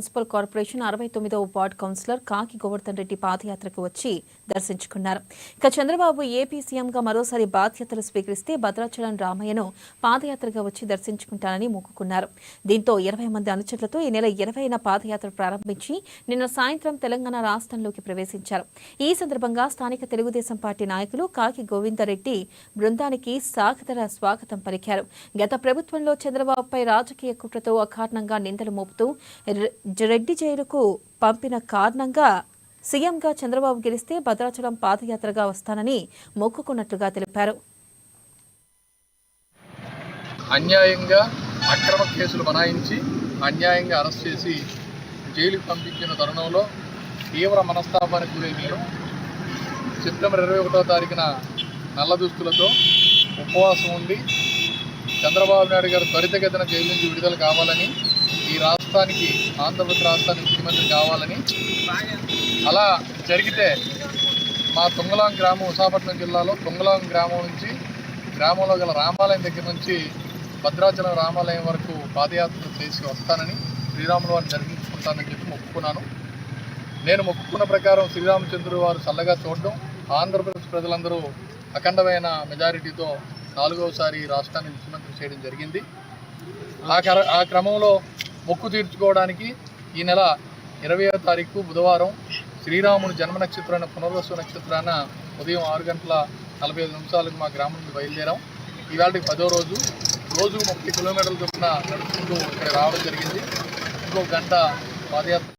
Municipal corporation 69వ ward councillor కాకి గోవర్ధన్ రెడ్డి పాదయాత్రకు వచ్చి దర్శించుకున్నారు. ఇక చంద్రబాబు ఏపీ సీఎంగా మరోసారి బాధ్యతలు స్వీకరిస్తే భద్రాచలం రామయ్యను పాదయాత్రగా వచ్చి దర్శించుకుంటానని మొక్కుకున్నారు. దీంతో 20 మంది అనుచరులతో ఈ నెల 20న పాదయాత్ర ప్రారంభించి నిన్న సాయంత్రం తెలంగాణ రాష్ట్రంలోకి ప్రవేశించారు. ఈ సందర్భంగా స్థానిక తెలుగుదేశం పార్టీ నాయకులు కాకి గోవిందరెడ్డి బృందానికి సాగతర స్వాగతం పలికారు. గత ప్రభుత్వంలో చంద్రబాబుపై రాజకీయ కుట్రతో అకారణంగా నిందలు మోపుతూ రెడ్డి జైలుకు పంపిన కారణంగా సీఎంగా చంద్రబాబు గెలిస్తే భద్రాచలం పాదయాత్రగా వస్తానని మొక్కుకున్నట్లుగా తెలిపారు. అన్యాయంగా అక్రమ కేసులు బనాయించి అన్యాయంగా అరెస్ట్ చేసి జైలుకు పంపించిన తరుణంలో తీవ్ర మనస్తాపానికి గురైన సెప్టెంబర్ 21వ తారీఖున నల్ల దుస్తులతో ఉపవాసం ఉండి చంద్రబాబు నాయుడు గారు త్వరితగతిన జైలు నుంచి విడుదల కావాలని, ఈ రాష్ట్రానికి ఆంధ్రప్రదేశ్ రాష్ట్రానికి ముఖ్యమంత్రి కావాలని, అలా జరిగితే మా తుంగలాం గ్రామం విశాఖపట్నం జిల్లాలో తుంగలాం గ్రామం నుంచి గ్రామంలో గల రామాలయం దగ్గర నుంచి భద్రాచలం రామాలయం వరకు పాదయాత్ర చేసి వస్తానని, శ్రీరాముల వారిని దర్శించుకుంటానని చెప్పి మొక్కుకున్నాను. నేను మొక్కుకున్న ప్రకారం శ్రీరామచంద్రుడు వారు చల్లగా చూడడం, ఆంధ్రప్రదేశ్ ప్రజలందరూ అఖండమైన మెజారిటీతో 4వసారి రాష్ట్రాన్ని ముఖ్యమంత్రి చేయడం జరిగింది. ఆ క్రమంలో మొక్కు తీర్చుకోవడానికి ఈ నెల 20వ తారీఖు బుధవారం శ్రీరాముని జన్మ నక్షత్రాన్ని పునర్వసు నక్షత్రాన ఉదయం 6:45 మా గ్రామం నుండి బయలుదేరాం. ఇవాళకి 10వ రోజు. రోజుకు 30 కిలోమీటర్ల చొప్పున నడుచుకుంటూ ఇక్కడ రావడం జరిగింది. ఇంకో గంట పాదయాత్ర